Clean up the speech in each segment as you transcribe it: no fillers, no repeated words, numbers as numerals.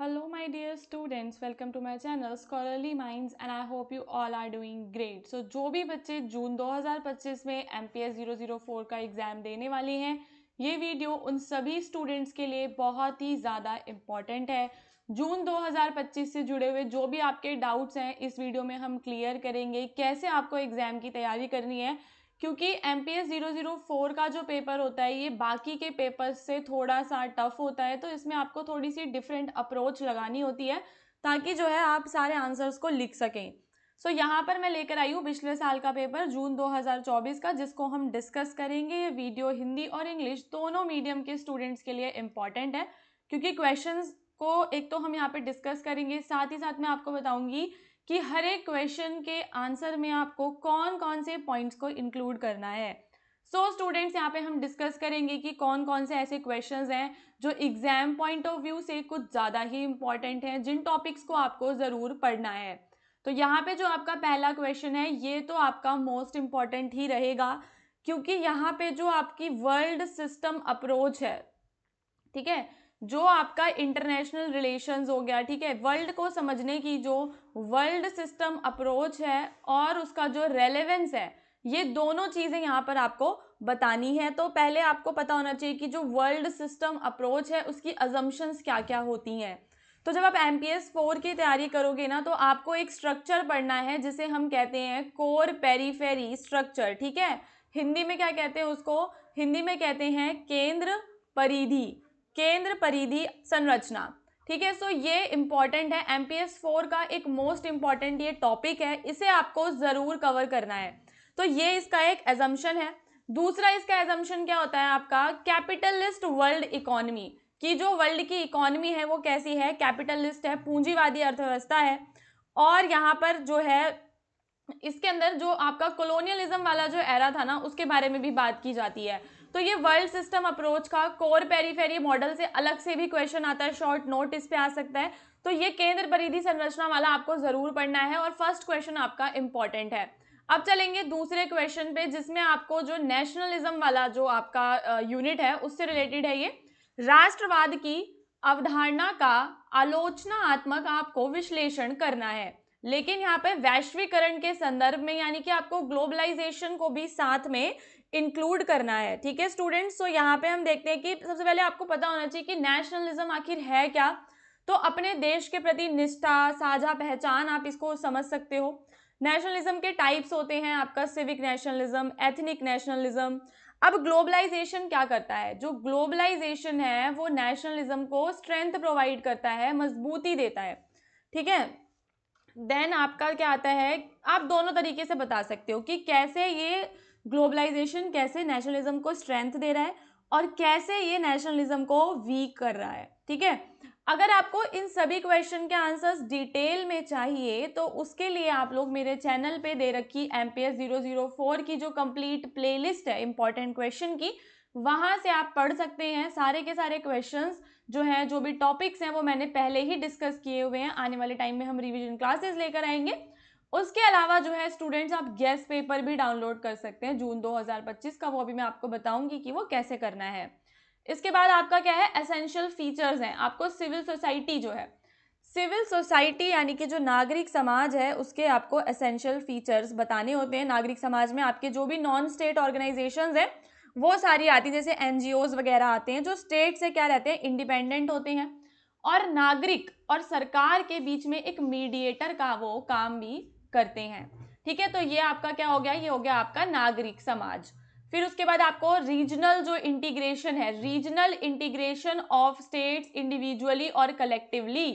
Hello, my dear students. Welcome to my channel Scholarly Minds and I hope you all are doing great. So जो भी बच्चे जून 2025 में MPS 004 का exam देने वाले हैं, ये वीडियो उन सभी स्टूडेंट्स के लिए बहुत ही ज़्यादा इम्पॉर्टेंट है। जून 2025 से जुड़े हुए जो भी आपके डाउट्स हैं इस वीडियो में हम क्लियर करेंगे, कैसे आपको एग्ज़ाम की तैयारी करनी है, क्योंकि MPS 004 का जो पेपर होता है ये बाकी के पेपर से थोड़ा सा टफ होता है, तो इसमें आपको थोड़ी सी डिफरेंट अप्रोच लगानी होती है ताकि जो है आप सारे आंसर्स को लिख सकें। सो यहाँ पर मैं लेकर आई हूँ पिछले साल का पेपर जून 2024 का, जिसको हम डिस्कस करेंगे। ये वीडियो हिंदी और इंग्लिश दोनों मीडियम के स्टूडेंट्स के लिए इम्पॉर्टेंट है, क्योंकि क्वेश्चंस को एक तो हम यहाँ पे डिस्कस करेंगे, साथ ही साथ मैं आपको बताऊंगी कि हर एक क्वेश्चन के आंसर में आपको कौन कौन से पॉइंट्स को इंक्लूड करना है। स्टूडेंट्स यहाँ पे हम डिस्कस करेंगे कि कौन कौन से ऐसे क्वेश्चंस हैं जो एग्जाम पॉइंट ऑफ व्यू से कुछ ज़्यादा ही इंपॉर्टेंट हैं, जिन टॉपिक्स को आपको ज़रूर पढ़ना है। तो यहाँ पे जो आपका पहला क्वेश्चन है ये तो आपका मोस्ट इम्पॉर्टेंट ही रहेगा, क्योंकि यहाँ पे जो आपकी वर्ल्ड सिस्टम अप्रोच है, ठीक है, जो आपका इंटरनेशनल रिलेशंस हो गया, ठीक है, वर्ल्ड को समझने की जो वर्ल्ड सिस्टम अप्रोच है और उसका जो रेलेवेंस है, ये दोनों चीज़ें यहाँ पर आपको बतानी है। तो पहले आपको पता होना चाहिए कि जो वर्ल्ड सिस्टम अप्रोच है उसकी अजम्पशंस क्या क्या होती हैं। तो जब आप MPS 4 की तैयारी करोगे ना, तो आपको एक स्ट्रक्चर पढ़ना है जिसे हम कहते हैं कोर पेरीफेरी स्ट्रक्चर, ठीक है। हिंदी में क्या कहते हैं उसको? हिंदी में कहते हैं केंद्र परिधि, केंद्र परिधि संरचना, ठीक है। ये इंपॉर्टेंट है, MPS 4 का एक मोस्ट इंपॉर्टेंट ये टॉपिक है, इसे आपको जरूर कवर करना है। तो ये इसका एक एजम्पशन है। दूसरा इसका एजम्पशन क्या होता है आपका? कैपिटलिस्ट वर्ल्ड इकोनॉमी, की जो वर्ल्ड की इकोनॉमी है वो कैसी है? कैपिटलिस्ट है, पूंजीवादी अर्थव्यवस्था है। और यहाँ पर जो है इसके अंदर जो आपका कॉलोनियलिज्म वाला जो एरा था ना, उसके बारे में भी बात की जाती है। तो ये वर्ल्ड सिस्टम अप्रोच का कोर पेरीफेरी मॉडल से अलग से भी क्वेश्चन आता है, शॉर्ट नोट इस पे आ सकता है। तो ये केंद्र परिधि संरचना वाला आपको जरूर पढ़ना है और फर्स्ट क्वेश्चन आपका इंपॉर्टेंट है। अब चलेंगे दूसरे क्वेश्चन पे, जिसमें आपको जो नेशनलिज्म वाला जो आपका यूनिट है उससे रिलेटेड है। ये राष्ट्रवाद की अवधारणा का आलोचनात्मक आपको विश्लेषण करना है, लेकिन यहाँ पे वैश्वीकरण के संदर्भ में, यानी कि आपको ग्लोबलाइजेशन को भी साथ में इंक्लूड करना है, ठीक है स्टूडेंट्स। तो यहाँ पे हम देखते हैं कि सबसे पहले आपको पता होना चाहिए कि नेशनलिज्म आखिर है क्या। तो अपने देश के प्रति निष्ठा, साझा पहचान, आप इसको समझ सकते हो। नेशनलिज्म के टाइप्स होते हैं आपका सिविक नेशनलिज्म, एथनिक नेशनलिज्म। अब ग्लोबलाइजेशन क्या करता है? जो ग्लोबलाइजेशन है वो नेशनलिज्म को स्ट्रेंथ प्रोवाइड करता है, मजबूती देता है, ठीक है। देन आपका क्या आता है, आप दोनों तरीके से बता सकते हो कि कैसे ये ग्लोबलाइजेशन कैसे नेशनलिज्म को स्ट्रेंथ दे रहा है और कैसे ये नेशनलिज्म को वीक कर रहा है, ठीक है। अगर आपको इन सभी क्वेश्चन के आंसर्स डिटेल में चाहिए तो उसके लिए आप लोग मेरे चैनल पे दे रखी MPS 004 की जो कंप्लीट प्लेलिस्ट है इंपॉर्टेंट क्वेश्चन की, वहां से आप पढ़ सकते हैं। सारे के सारे क्वेश्चंस जो है, जो भी टॉपिक्स हैं वो मैंने पहले ही डिस्कस किए हुए हैं। आने वाले टाइम में हम रिवीजन क्लासेस लेकर आएंगे। उसके अलावा जो है स्टूडेंट्स, आप गेस्ट पेपर भी डाउनलोड कर सकते हैं जून 2025 का, वो भी मैं आपको बताऊंगी कि वो कैसे करना है। इसके बाद आपका क्या है, एसेंशियल फीचर्स हैं। आपको सिविल सोसाइटी जो है, सिविल सोसाइटी यानी कि जो नागरिक समाज है, उसके आपको एसेंशियल फीचर्स बताने होते हैं। नागरिक समाज में आपके जो भी नॉन स्टेट ऑर्गेनाइजेशंस हैं वो सारी आती हैं, जैसे NGOs वगैरह आते हैं, जो स्टेट से क्या रहते हैं, इंडिपेंडेंट होते हैं और नागरिक और सरकार के बीच में एक मीडिएटर का वो काम भी करते हैं, ठीक है। तो ये आपका क्या हो गया, ये हो गया आपका नागरिक समाज। फिर उसके बाद आपको रीजनल जो इंटीग्रेशन है, regional integration of states individually और कलेक्टिवली।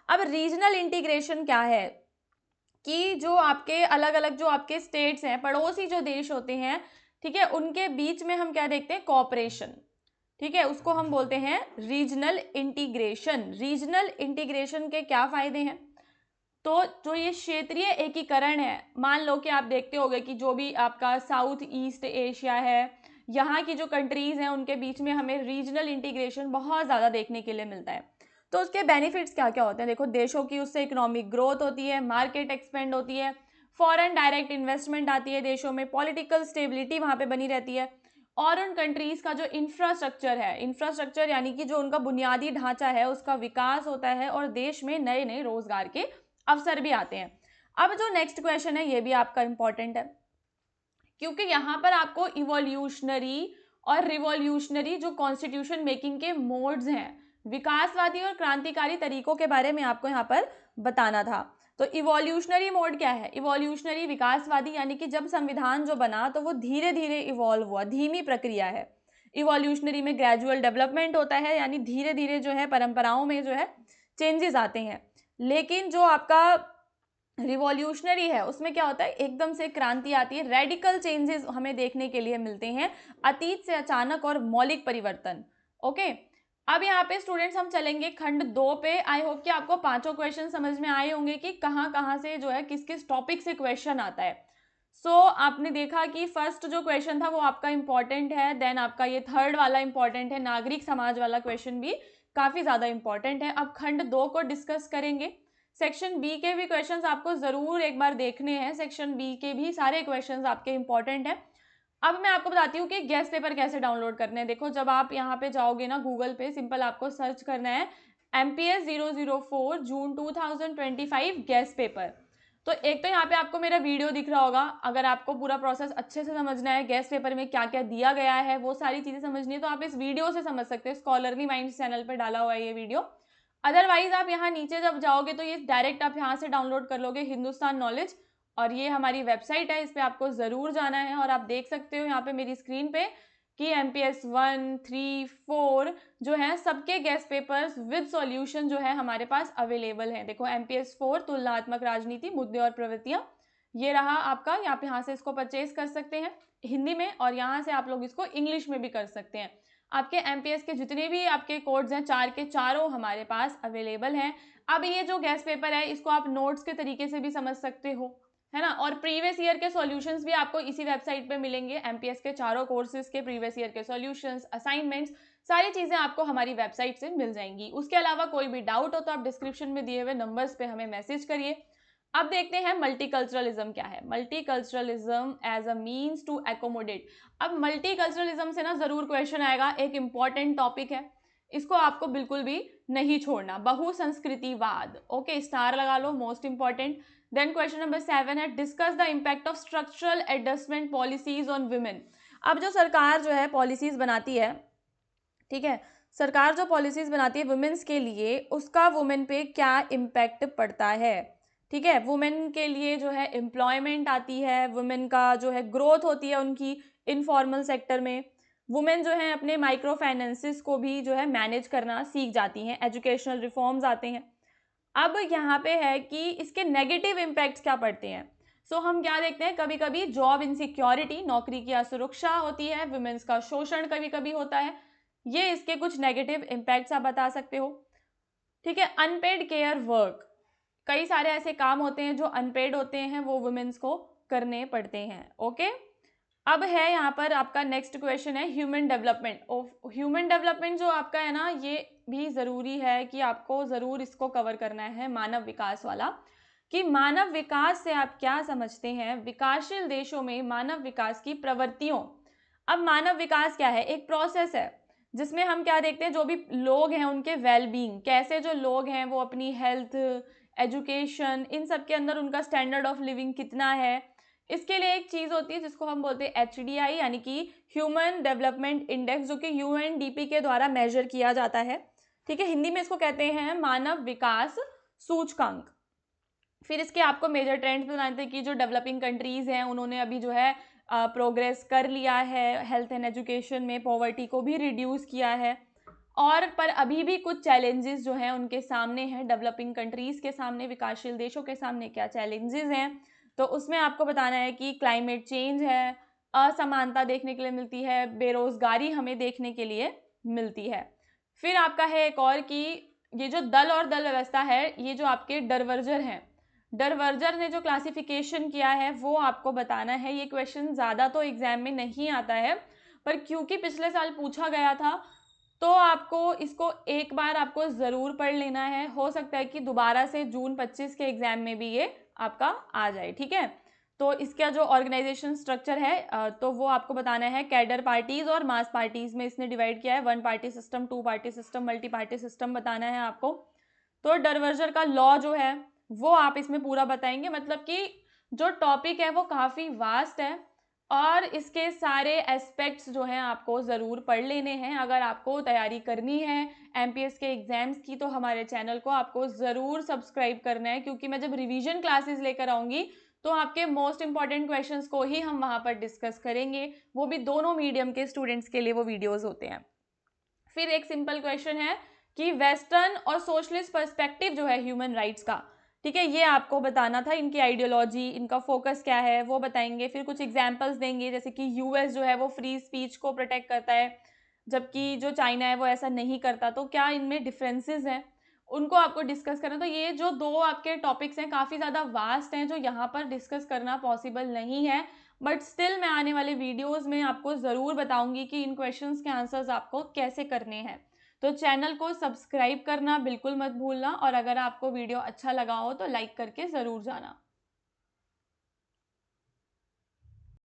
अब रीजनल इंटीग्रेशन क्या है कि जो आपके अलग अलग जो आपके स्टेट्स हैं, पड़ोसी जो देश होते हैं, ठीक है, उनके बीच में हम क्या देखते हैं, कोऑपरेशन, ठीक है, उसको हम बोलते हैं रीजनल इंटीग्रेशन। रीजनल इंटीग्रेशन के क्या फायदे हैं? तो जो ये क्षेत्रीय एकीकरण है, मान लो कि आप देखते होंगे कि जो भी आपका साउथ ईस्ट एशिया है, यहाँ की जो कंट्रीज हैं उनके बीच में हमें रीजनल इंटीग्रेशन बहुत ज़्यादा देखने के लिए मिलता है। तो उसके बेनिफिट्स क्या क्या होते हैं? देखो, देशों की उससे इकोनॉमिक ग्रोथ होती है, मार्केट एक्सपेंड होती है, फॉरेन डायरेक्ट इन्वेस्टमेंट आती है देशों में, पॉलिटिकल स्टेबिलिटी वहाँ पे बनी रहती है, और उन कंट्रीज का जो इंफ्रास्ट्रक्चर है, इंफ्रास्ट्रक्चर यानी कि जो उनका बुनियादी ढांचा है उसका विकास होता है और देश में नए नए रोजगार के अवसर भी आते हैं। अब जो नेक्स्ट क्वेश्चन है ये भी आपका इंपॉर्टेंट है, क्योंकि यहाँ पर आपको इवोल्यूशनरी और रिवॉल्यूशनरी जो कॉन्स्टिट्यूशन मेकिंग के मोड्स हैं, विकासवादी और क्रांतिकारी तरीकों के बारे में आपको यहाँ पर बताना था। तो इवोल्यूशनरी मोड क्या है? इवोल्यूशनरी विकासवादी यानी कि जब संविधान जो बना तो वो धीरे धीरे इवॉल्व हुआ, धीमी प्रक्रिया है। इवोल्यूशनरी में ग्रेजुअल डेवलपमेंट होता है, यानी धीरे धीरे जो है परंपराओं में जो है चेंजेस आते हैं। लेकिन जो आपका रिवॉल्यूशनरी है उसमें क्या होता है, एकदम से क्रांति आती है, रेडिकल चेंजेस हमें देखने के लिए मिलते हैं, अतीत से अचानक और मौलिक परिवर्तन। ओके, अब यहाँ पे स्टूडेंट्स हम चलेंगे खंड 2 पे। आई होप कि आपको पांचों क्वेश्चन समझ में आए होंगे कि कहाँ कहाँ से जो है किस किस टॉपिक से क्वेश्चन आता है। आपने देखा कि फर्स्ट जो क्वेश्चन था वो आपका इंपॉर्टेंट है, देन आपका ये थर्ड वाला इंपॉर्टेंट है, नागरिक समाज वाला क्वेश्चन भी काफी ज्यादा इंपॉर्टेंट है। अब खंड 2 को डिस्कस करेंगे। सेक्शन बी के भी क्वेश्चंस आपको जरूर एक बार देखने हैं, सेक्शन बी के भी सारे क्वेश्चंस आपके इंपॉर्टेंट हैं। अब मैं आपको बताती हूँ कि गेस्ट पेपर कैसे डाउनलोड करने हैं। देखो, जब आप यहाँ पे जाओगे ना गूगल पे, सिंपल आपको सर्च करना है MPS 004 जून 2025 गेस्ट पेपर। तो एक तो यहाँ पे आपको मेरा वीडियो दिख रहा होगा, अगर आपको पूरा प्रोसेस अच्छे से समझना है, गेस्ट पेपर में क्या क्या दिया गया है वो सारी चीजें समझनी है, तो आप इस वीडियो से समझ सकते हैं। स्कॉलरली माइंड्स चैनल पर डाला हुआ है ये वीडियो। अदरवाइज आप यहाँ नीचे जब जाओगे तो ये डायरेक्ट आप यहाँ से डाउनलोड कर लोगे, हिंदुस्तान नॉलेज, और ये हमारी वेबसाइट है, इस पर आपको जरूर जाना है। और आप देख सकते हो यहाँ पे मेरी स्क्रीन पे कि MPS 1, 3, 4 जो है सबके गेस्ट पेपर्स विद सॉल्यूशन जो है हमारे पास अवेलेबल है। देखो, MPS 4 तुलनात्मक राजनीति, मुद्दे और प्रवृत्तियां, ये रहा आपका। आप यहाँ से इसको परचेज कर सकते हैं हिंदी में, और यहाँ से आप लोग इसको इंग्लिश में भी कर सकते हैं। आपके MPS के जितने भी आपके कोड्स हैं, 4 के चारों हमारे पास अवेलेबल हैं। अब ये जो गेस्ट पेपर है इसको आप नोट्स के तरीके से भी समझ सकते हो, है ना। और प्रीवियस ईयर के सॉल्यूशंस भी आपको इसी वेबसाइट पे मिलेंगे। MPS के चारों कोर्सेज के प्रीवियस ईयर के सॉल्यूशंस, असाइनमेंट्स, सारी चीजें आपको हमारी वेबसाइट से मिल जाएंगी। उसके अलावा कोई भी डाउट हो तो आप डिस्क्रिप्शन में दिए हुए नंबर्स पे हमें मैसेज करिए। अब देखते हैं मल्टीकल्चरलिज्म क्या है। Multiculturalism as a means to accommodate. अब मल्टीकल्चरलिज्म से ना जरूर क्वेश्चन आएगा, एक इंपॉर्टेंट टॉपिक है, इसको आपको बिल्कुल भी नहीं छोड़ना। बहुसंस्कृतिवाद, ओके, स्टार लगा लो, most important. Then question number 7 है, discuss the impact of structural adjustment policies on women. अब जो सरकार जो है पॉलिसीज बनाती है, ठीक है, सरकार जो पॉलिसीज बनाती है वुमेन्स के लिए, उसका वुमेन पे क्या इम्पैक्ट पड़ता है। ठीक है, वुमेन के लिए जो है एम्प्लॉयमेंट आती है, वुमेन का जो है ग्रोथ होती है उनकी इनफॉर्मल सेक्टर में, वुमेन जो है अपने माइक्रो फाइनेंसिस को भी जो है मैनेज करना सीख जाती हैं, एजुकेशनल रिफॉर्म्स आते हैं। अब यहाँ पे है कि इसके नेगेटिव इम्पैक्ट्स क्या पड़ते हैं। हम क्या देखते हैं, कभी कभी जॉब इनसिक्योरिटी, नौकरी की असुरक्षा होती है, वुमेन्स का शोषण कभी कभी होता है, ये इसके कुछ नेगेटिव इम्पैक्ट्स आप बता सकते हो। ठीक है, अनपेड केयर वर्क, कई सारे ऐसे काम होते हैं जो अनपेड होते हैं, वो वुमेन्स को करने पड़ते हैं। ओके, अब है यहाँ पर आपका नेक्स्ट क्वेश्चन है ह्यूमन डेवलपमेंट। ह्यूमन डेवलपमेंट जो आपका है ना, ये भी जरूरी है कि आपको जरूर इसको कवर करना है, मानव विकास वाला, कि मानव विकास से आप क्या समझते हैं। विकासशील देशों में मानव विकास की प्रवृत्तियों। अब मानव विकास क्या है, एक प्रोसेस है जिसमें हम क्या देखते हैं, जो भी लोग हैं उनके वेलबींग, कैसे जो लोग हैं वो अपनी हेल्थ, एजुकेशन, इन सब के अंदर उनका स्टैंडर्ड ऑफ लिविंग कितना है। इसके लिए एक चीज होती है जिसको हम बोलते हैं HDI, यानी कि ह्यूमन डेवलपमेंट इंडेक्स, जो कि UNDP के द्वारा मेजर किया जाता है। ठीक है, हिंदी में इसको कहते हैं मानव विकास सूचकांक। फिर इसके आपको मेजर ट्रेंड्स बताते हैं कि जो डेवलपिंग कंट्रीज हैं उन्होंने अभी जो है प्रोग्रेस कर लिया है हेल्थ एंड एजुकेशन में, पॉवर्टी को भी रिड्यूस किया है, और पर अभी भी कुछ चैलेंजेस जो हैं उनके सामने हैं, डेवलपिंग कंट्रीज के सामने, विकासशील देशों के सामने क्या चैलेंजेस हैं। तो उसमें आपको बताना है कि क्लाइमेट चेंज है, असमानता देखने के लिए मिलती है, बेरोजगारी हमें देखने के लिए मिलती है। फिर आपका है एक और कि ये जो दल और दल व्यवस्था है, ये जो आपके डरवर्जर हैं, डरवर्जर ने जो क्लासिफिकेशन किया है वो आपको बताना है। ये क्वेश्चन ज़्यादा तो एग्जाम में नहीं आता है, पर क्योंकि पिछले साल पूछा गया था तो आपको इसको एक बार आपको ज़रूर पढ़ लेना है। हो सकता है कि दोबारा से जून 25 के एग्जाम में भी ये आपका आ जाए। ठीक है, तो इसका जो ऑर्गेनाइजेशन स्ट्रक्चर है तो वो आपको बताना है। कैडर पार्टीज और मास पार्टीज में इसने डिवाइड किया है। 1 party system, 2 party system, multi party system बताना है आपको। तो डरवर्जर का लॉ जो है वो आप इसमें पूरा बताएंगे, मतलब कि जो टॉपिक है वो काफ़ी वास्ट है और इसके सारे एस्पेक्ट्स जो हैं आपको ज़रूर पढ़ लेने हैं। अगर आपको तैयारी करनी है एमपीएस के एग्जाम्स की तो हमारे चैनल को आपको ज़रूर सब्सक्राइब करना है, क्योंकि मैं जब रिवीजन क्लासेस लेकर आऊँगी तो आपके मोस्ट इंपॉर्टेंट क्वेश्चंस को ही हम वहाँ पर डिस्कस करेंगे, वो भी दोनों मीडियम के स्टूडेंट्स के लिए वो वीडियोस होते हैं। फिर एक सिंपल क्वेश्चन है कि वेस्टर्न और सोशलिस्ट पर्सपेक्टिव जो है ह्यूमन राइट्स का, ठीक है, ये आपको बताना था। इनकी आइडियोलॉजी, इनका फोकस क्या है वो बताएंगे। फिर कुछ एग्जांपल्स देंगे, जैसे कि यूएस जो है वो फ्री स्पीच को प्रोटेक्ट करता है जबकि जो चाइना है वो ऐसा नहीं करता, तो क्या इनमें डिफरेंसेस हैं उनको आपको डिस्कस करना। तो ये जो दो आपके टॉपिक्स हैं काफ़ी ज़्यादा वास्ट हैं जो यहाँ पर डिस्कस करना पॉसिबल नहीं है, बट स्टिल मैं आने वाले वीडियोस में आपको ज़रूर बताऊंगी कि इन क्वेश्चंस के आंसर्स आपको कैसे करने हैं। तो चैनल को सब्सक्राइब करना बिल्कुल मत भूलना और अगर आपको वीडियो अच्छा लगा हो तो लाइक करके ज़रूर जाना।